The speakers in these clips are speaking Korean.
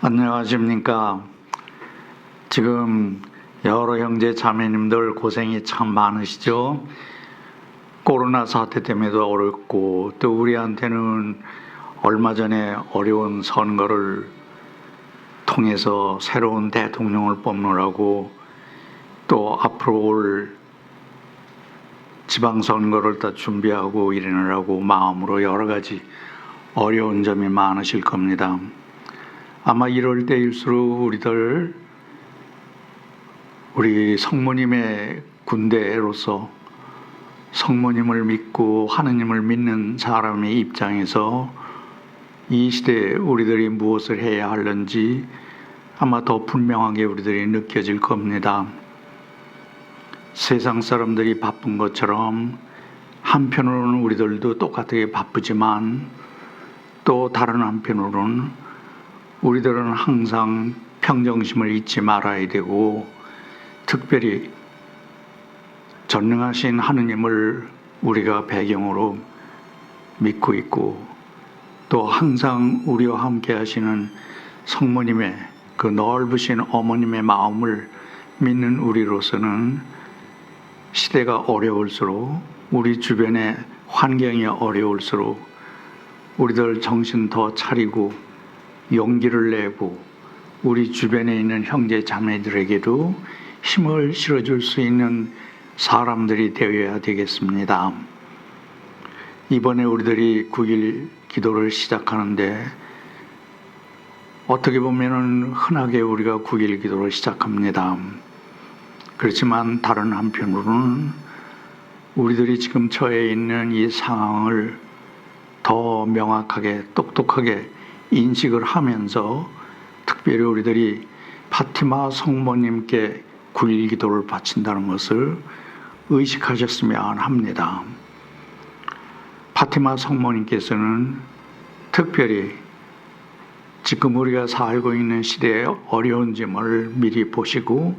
안녕하십니까. 지금 여러 형제 자매님들 고생이 참 많으시죠. 코로나 사태 때문에도 어렵고, 또 우리한테는 얼마 전에 어려운 선거를 통해서 새로운 대통령을 뽑느라고, 또 앞으로 올 지방선거를 다 준비하고 이러느라고 마음으로 여러 가지 어려운 점이 많으실 겁니다. 아마 이럴 때일수록 우리 성모님의 군대로서 성모님을 믿고 하느님을 믿는 사람의 입장에서 이 시대에 우리들이 무엇을 해야 하는지 아마 더 분명하게 우리들이 느껴질 겁니다. 세상 사람들이 바쁜 것처럼 한편으로는 우리들도 똑같게 바쁘지만, 또 다른 한편으로는 우리들은 항상 평정심을 잊지 말아야 되고, 특별히 전능하신 하느님을 우리가 배경으로 믿고 있고, 또 항상 우리와 함께 하시는 성모님의 그 넓으신 어머님의 마음을 믿는 우리로서는 시대가 어려울수록, 우리 주변의 환경이 어려울수록 우리들 정신 더 차리고 용기를 내고 우리 주변에 있는 형제 자매들에게도 힘을 실어줄 수 있는 사람들이 되어야 되겠습니다. 이번에 우리들이 9일 기도를 시작하는데, 어떻게 보면은 흔하게 우리가 9일 기도를 시작합니다. 그렇지만 다른 한편으로는 우리들이 지금 처해 있는 이 상황을 더 명확하게 똑똑하게 인식을 하면서, 특별히 우리들이 파티마 성모님께 9일 기도를 바친다는 것을 의식하셨으면 합니다. 파티마 성모님께서는 특별히 지금 우리가 살고 있는 시대의 어려운 점을 미리 보시고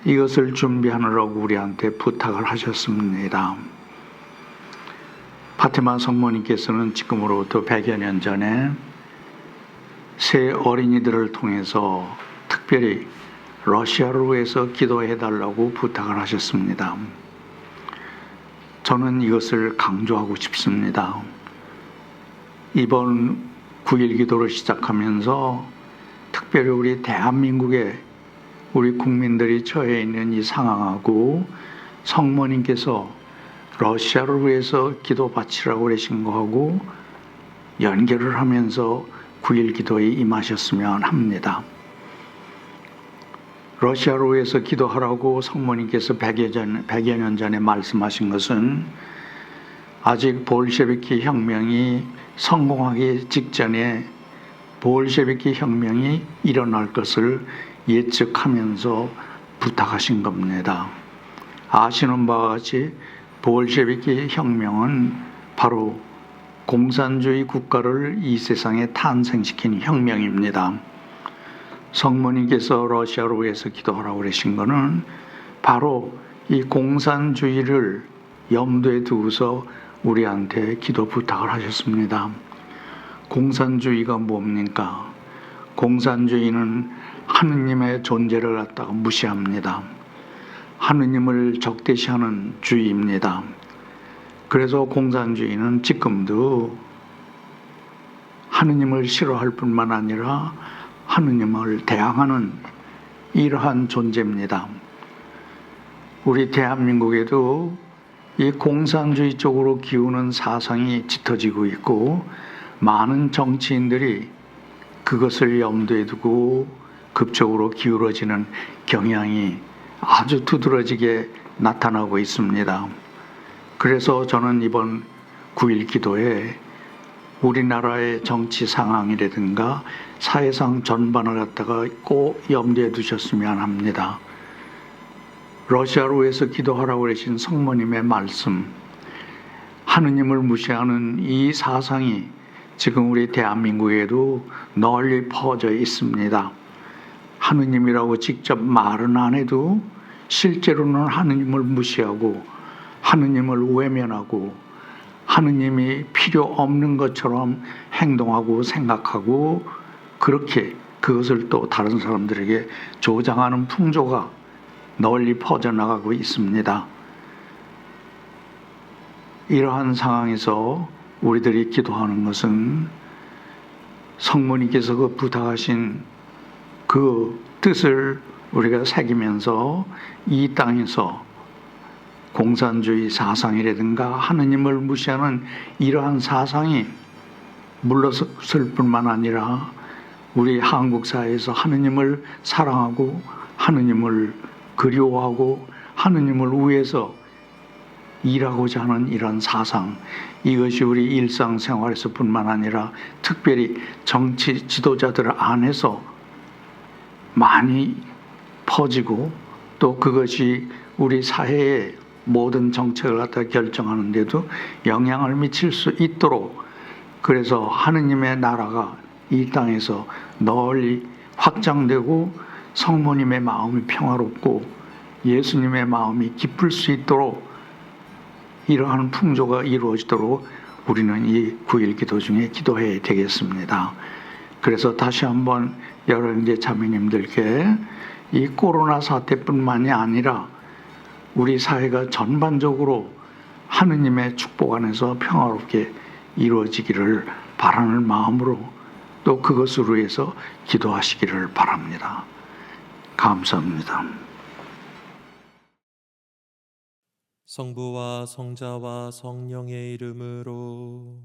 이것을 준비하느라고 우리한테 부탁을 하셨습니다. 파티마 성모님께서는 지금으로부터 100여 년 전에 새 어린이들을 통해서 특별히 러시아를 위해서 기도해 달라고 부탁을 하셨습니다. 저는 이것을 강조하고 싶습니다. 이번 9일 기도를 시작하면서 특별히 우리 대한민국의 우리 국민들이 처해 있는 이 상황하고 성모님께서 러시아를 위해서 기도 바치라고 그러신 거하고 연결을 하면서 9일 기도에 임하셨으면 합니다. 러시아를 위해서 기도하라고 성모님께서 100여 년 전에 말씀하신 것은 아직 볼셰비키 혁명이 성공하기 직전에 볼셰비키 혁명이 일어날 것을 예측하면서 부탁하신 겁니다. 아시는 바와 같이 볼셰비키 혁명은 바로 공산주의 국가를 이 세상에 탄생시킨 혁명입니다. 성모님께서 러시아를 위해서 기도하라고 그러신 것은 바로 이 공산주의를 염두에 두고서 우리한테 기도 부탁을 하셨습니다. 공산주의가 뭡니까? 공산주의는 하느님의 존재를 갖다가 무시합니다. 하느님을 적대시하는 주의입니다. 그래서 공산주의는 지금도 하느님을 싫어할 뿐만 아니라 하느님을 대항하는 이러한 존재입니다. 우리 대한민국에도 이 공산주의 쪽으로 기우는 사상이 짙어지고 있고, 많은 정치인들이 그것을 염두에 두고 급적으로 기울어지는 경향이 아주 두드러지게 나타나고 있습니다. 그래서 저는 이번 9일 기도에 우리나라의 정치 상황이라든가 사회상 전반을 갖다가 꼭 염두에 두셨으면 합니다. 러시아를 위해서 기도하라고 하신 성모님의 말씀, 하느님을 무시하는 이 사상이 지금 우리 대한민국에도 널리 퍼져 있습니다. 하느님이라고 직접 말은 안 해도 실제로는 하느님을 무시하고 하느님을 외면하고 하느님이 필요 없는 것처럼 행동하고 생각하고 그렇게 그것을 또 다른 사람들에게 조장하는 풍조가 널리 퍼져나가고 있습니다. 이러한 상황에서 우리들이 기도하는 것은 성모님께서 그 부탁하신 그 뜻을 우리가 새기면서 이 땅에서 공산주의 사상이라든가 하느님을 무시하는 이러한 사상이 물러설 뿐만 아니라 우리 한국 사회에서 하느님을 사랑하고 하느님을 그리워하고 하느님을 위해서 일하고자 하는 이런 사상, 이것이 우리 일상생활에서 뿐만 아니라 특별히 정치 지도자들 안에서 많이 퍼지고 또 그것이 우리 사회의 모든 정책을 갖다 결정하는 데도 영향을 미칠 수 있도록, 그래서 하느님의 나라가 이 땅에서 널리 확장되고 성모님의 마음이 평화롭고 예수님의 마음이 기쁠 수 있도록 이러한 풍조가 이루어지도록 우리는 이 9일 기도 중에 기도해야 되겠습니다. 그래서 다시 한번 여러 형제 자매님들께 이 코로나 사태뿐만이 아니라 우리 사회가 전반적으로 하느님의 축복 안에서 평화롭게 이루어지기를 바라는 마음으로 또 그것을 위해서 기도하시기를 바랍니다. 감사합니다. 성부와 성자와 성령의 이름으로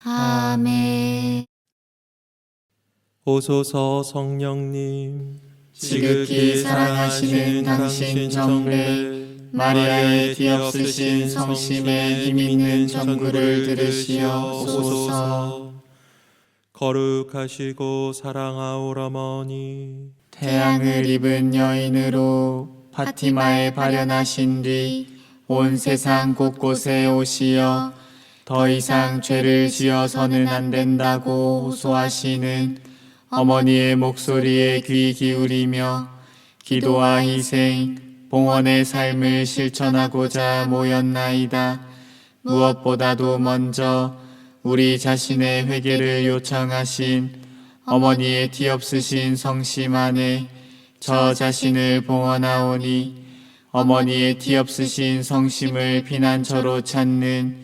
아멘. 오소서 성령님, 지극히 사랑하시는 당신 정례 마리아의 뒤엎으신 성심에 힘있는 전구를 들으시옵소서. 거룩하시고 사랑하올 어머니, 태양을 입은 여인으로 파티마에 발현하신 뒤 온 세상 곳곳에 오시어 더 이상 죄를 지어서는 안 된다고 호소하시는 어머니의 목소리에 귀 기울이며 기도와 희생, 봉헌의 삶을 실천하고자 모였나이다. 무엇보다도 먼저 우리 자신의 회개를 요청하신 어머니의 뒤엎으신 성심 안에 저 자신을 봉헌하오니 어머니의 뒤엎으신 성심을 피난처로 찾는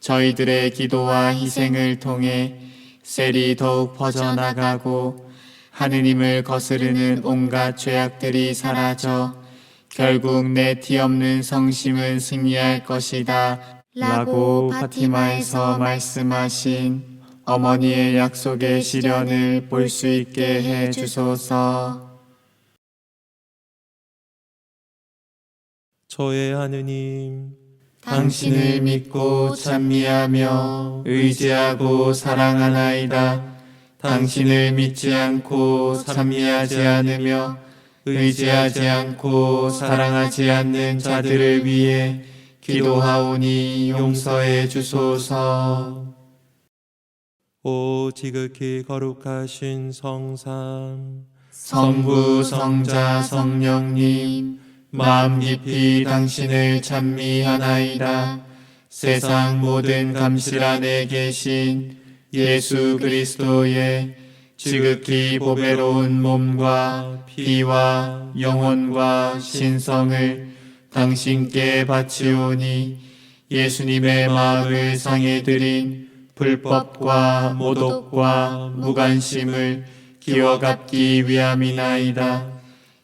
저희들의 기도와 희생을 통해 셀이 더욱 퍼져나가고 하느님을 거스르는 온갖 죄악들이 사라져 결국 내 뒤엎는 성심은 승리할 것이다 라고 파티마에서 말씀하신 어머니의 약속의 실현을 볼 수 있게 해 주소서. 저의 하느님, 당신을 믿고 찬미하며 의지하고 사랑하나이다. 당신을 믿지 않고 찬미하지 않으며 의지하지 않고 사랑하지 않는 자들을 위해 기도하오니 용서해 주소서. 오 지극히 거룩하신 성삼, 성부, 성자, 성령님, 마음 깊이 당신을 찬미하나이다. 세상 모든 감실 안에 계신 예수 그리스도의 지극히 보배로운 몸과 피와 영혼과 신성을 당신께 바치오니 예수님의 마음을 상해드린 불법과 모독과 무관심을 기워갚기 위함이나이다.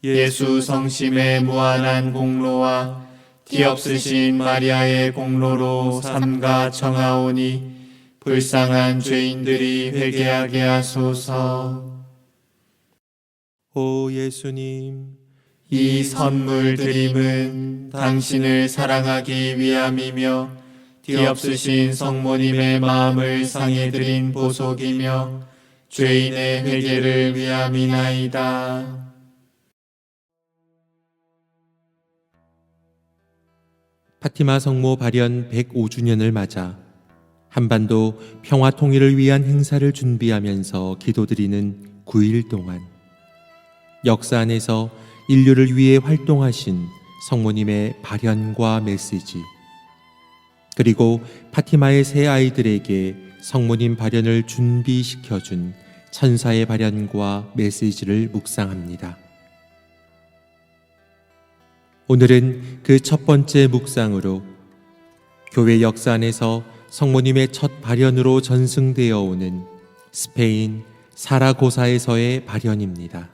예수 성심의 무한한 공로와 뒤엎으신 마리아의 공로로 삼가 청하오니 불쌍한 죄인들이 회개하게 하소서. 오 예수님, 이 선물 드림은 당신을 사랑하기 위함이며 뒤엎으신 성모님의 마음을 상해드린 보속이며 죄인의 회개를 위함이나이다. 파티마 성모 발현 105주년을 맞아 한반도 평화 통일을 위한 행사를 준비하면서 기도드리는 9일 동안 역사 안에서 인류를 위해 활동하신 성모님의 발현과 메시지, 그리고 파티마의 새 아이들에게 성모님 발현을 준비시켜준 천사의 발현과 메시지를 묵상합니다. 오늘은 그 첫 번째 묵상으로 교회 역사 안에서 성모님의 첫 발현으로 전승되어 오는 스페인 사라고사에서의 발현입니다.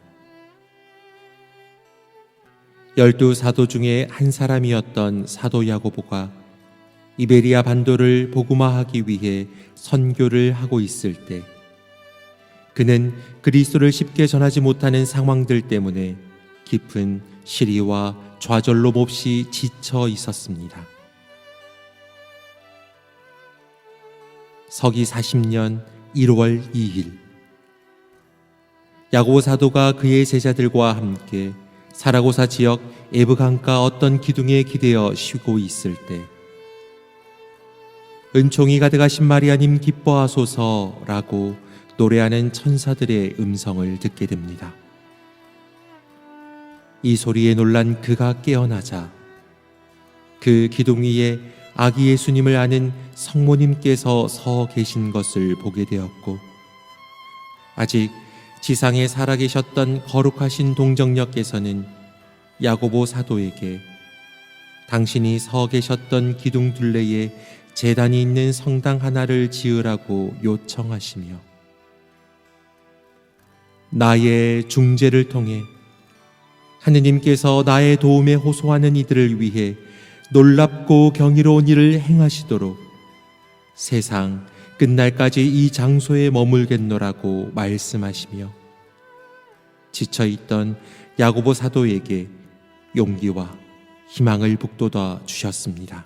12사도 중에 한 사람이었던 사도 야고보가 이베리아 반도를 복음화하기 위해 선교를 하고 있을 때 그는 그리스도를 쉽게 전하지 못하는 상황들 때문에 깊은 시리와 좌절로 몹시 지쳐 있었습니다. 서기 40년 1월 2일 야고보 사도가 그의 제자들과 함께 사라고사 지역 에브 강가 어떤 기둥에 기대어 쉬고 있을 때 은총이 가득하신 마리아님 기뻐하소서라고 노래하는 천사들의 음성을 듣게 됩니다. 이 소리에 놀란 그가 깨어나자 그 기둥 위에 아기 예수님을 아는 성모님께서 서 계신 것을 보게 되었고 아직 지상에 살아계셨던 거룩하신 동정녀께서는 야고보 사도에게 당신이 서 계셨던 기둥 둘레에 제단이 있는 성당 하나를 지으라고 요청하시며 나의 중재를 통해 하느님께서 나의 도움에 호소하는 이들을 위해 놀랍고 경이로운 일을 행하시도록 세상 끝날까지 이 장소에 머물겠노라고 말씀하시며 지쳐있던 야고보 사도에게 용기와 희망을 북돋아 주셨습니다.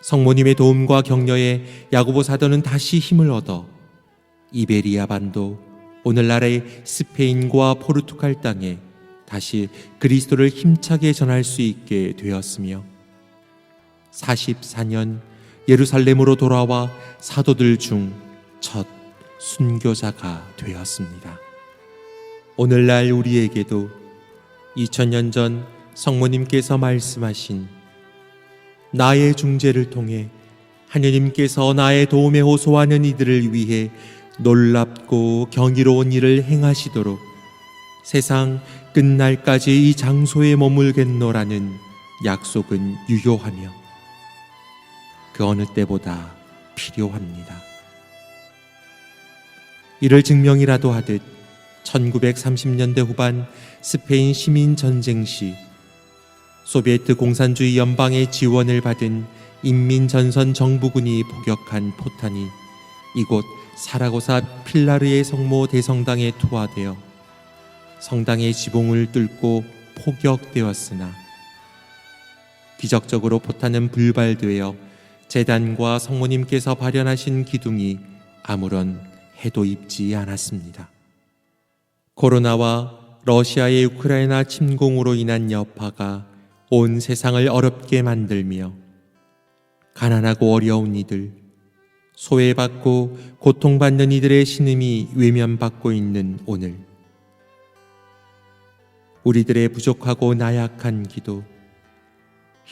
성모님의 도움과 격려에 야고보 사도는 다시 힘을 얻어 이베리아 반도, 오늘날의 스페인과 포르투갈 땅에 다시 그리스도를 힘차게 전할 수 있게 되었으며 44년 예루살렘으로 돌아와 사도들 중 첫 순교자가 되었습니다. 오늘날 우리에게도 2000년 전 성모님께서 말씀하신 나의 중재를 통해 하느님께서 나의 도움에 호소하는 이들을 위해 놀랍고 경이로운 일을 행하시도록 세상 끝날까지 이 장소에 머물겠노라는 약속은 유효하며 그 어느 때보다 필요합니다. 이를 증명이라도 하듯 1930년대 후반 스페인 시민 전쟁 시 소비에트 공산주의 연방의 지원을 받은 인민전선 정부군이 포격한 포탄이 이곳 사라고사 필라르의 성모 대성당에 투하되어 성당의 지붕을 뚫고 포격되었으나 기적적으로 포탄은 불발되어 제단과 성모님께서 발현하신 기둥이 아무런 해도 입지 않았습니다. 코로나와 러시아의 우크라이나 침공으로 인한 여파가 온 세상을 어렵게 만들며 가난하고 어려운 이들, 소외받고 고통받는 이들의 신음이 외면받고 있는 오늘 우리들의 부족하고 나약한 기도,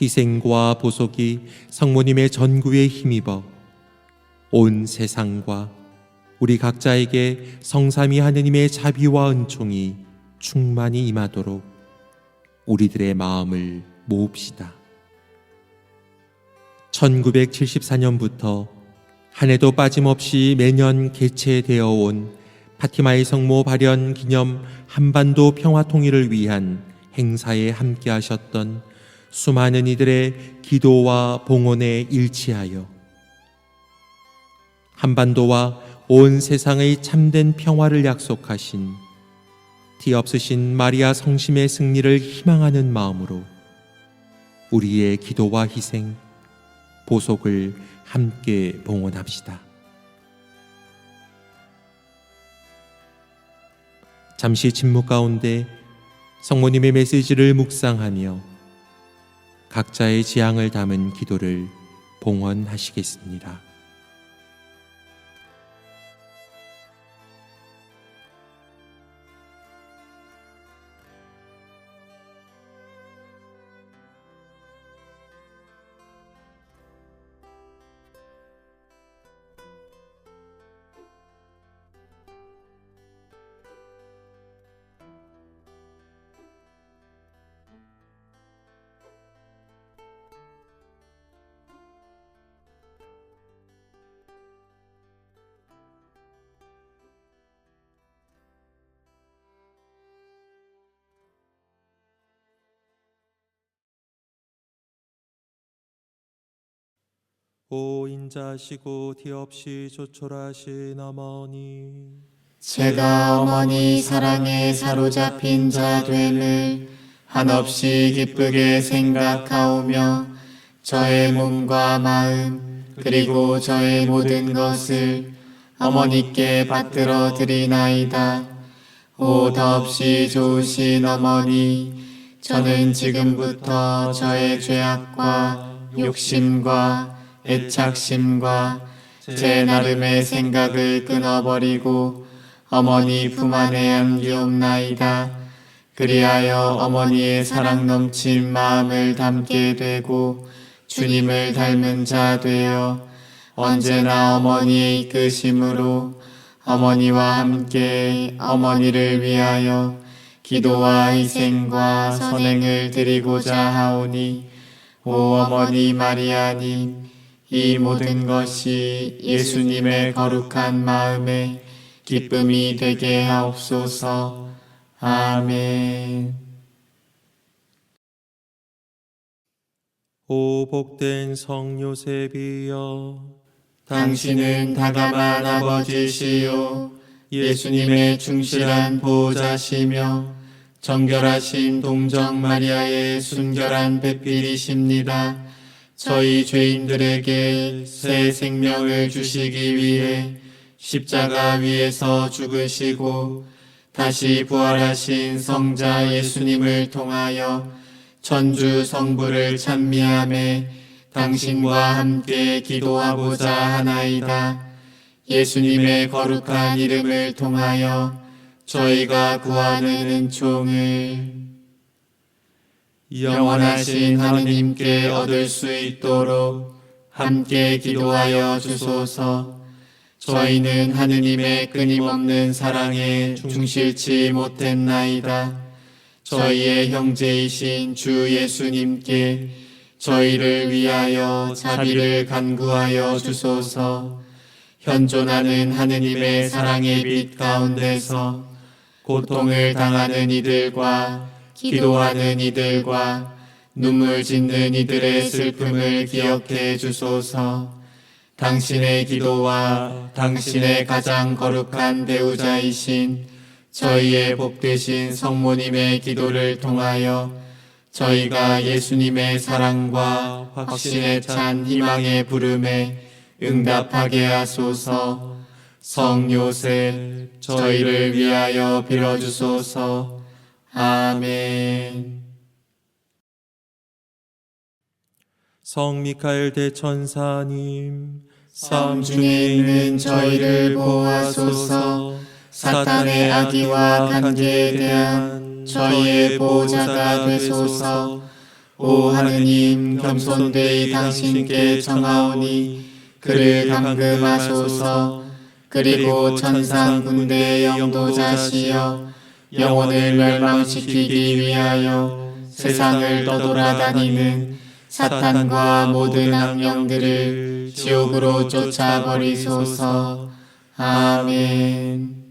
희생과 보속이 성모님의 전구에 힘입어 온 세상과 우리 각자에게 성삼위 하느님의 자비와 은총이 충만히 임하도록 우리들의 마음을 모읍시다. 1974년부터 한 해도 빠짐없이 매년 개최되어 온 파티마의 성모 발현 기념 한반도 평화 통일을 위한 행사에 함께 하셨던 수많은 이들의 기도와 봉헌에 일치하여 한반도와 온 세상의 참된 평화를 약속하신 티 없으신 마리아 성심의 승리를 희망하는 마음으로 우리의 기도와 희생, 보속을 함께 봉헌합시다. 잠시 침묵 가운데 성모님의 메시지를 묵상하며 각자의 지향을 담은 기도를 봉헌하시겠습니다. 보인자시고 뒤없이 조촐하신 어머니, 제가 어머니 사랑에 사로잡힌 자 됨을 한없이 기쁘게 생각하오며 저의 몸과 마음 그리고 저의 모든 것을 어머니께 받들어 드리나이다. 오 더없이 좋으신 어머니, 저는 지금부터 저의 죄악과 욕심과 애착심과 제 나름의 생각을 끊어버리고 어머니 품 안에 안기옵나이다. 그리하여 어머니의 사랑 넘친 마음을 담게 되고 주님을 닮은 자 되어 언제나 어머니의 이끄심으로 어머니와 함께 어머니를 위하여 기도와 희생과 선행을 드리고자 하오니, 오 어머니 마리아님, 이 모든 것이 예수님의 거룩한 마음에 기쁨이 되게 하옵소서. 아멘. 오 복된 성 요셉이여, 당신은 다감한 아버지시요 예수님의 충실한 보호자시며 정결하신 동정 마리아의 순결한 배필이십니다. 저희 죄인들에게 새 생명을 주시기 위해 십자가 위에서 죽으시고 다시 부활하신 성자 예수님을 통하여 천주 성부를 찬미하며 당신과 함께 기도하고자 하나이다. 예수님의 거룩한 이름을 통하여 저희가 구하는 은총을 영원하신 하느님께 얻을 수 있도록 함께 기도하여 주소서. 저희는 하느님의 끊임없는 사랑에 충실치 못했나이다. 저희의 형제이신 주 예수님께 저희를 위하여 자비를 간구하여 주소서. 현존하는 하느님의 사랑의 빛 가운데서 고통을 당하는 이들과 기도하는 이들과 눈물 짓는 이들의 슬픔을 기억해 주소서. 당신의 기도와 당신의 가장 거룩한 배우자이신 저희의 복되신 성모님의 기도를 통하여 저희가 예수님의 사랑과 확신에 찬 희망의 부름에 응답하게 하소서. 성 요셉, 저희를 위하여 빌어주소서. 아멘. 성 미카엘 대천사님, 삶 중에 있는 저희를 보호하소서. 사탄의 악의와 간계에 대한 저희의 보호자가 되소서. 오 하느님, 겸손되이 당신께 청하오니 그를 감금하소서. 그리고 천상 군대의 영도자시여 영혼을 멸망시키기 위하여 세상을 떠돌아다니는 사탄과 모든 악령들을 지옥으로 쫓아버리소서. 아멘.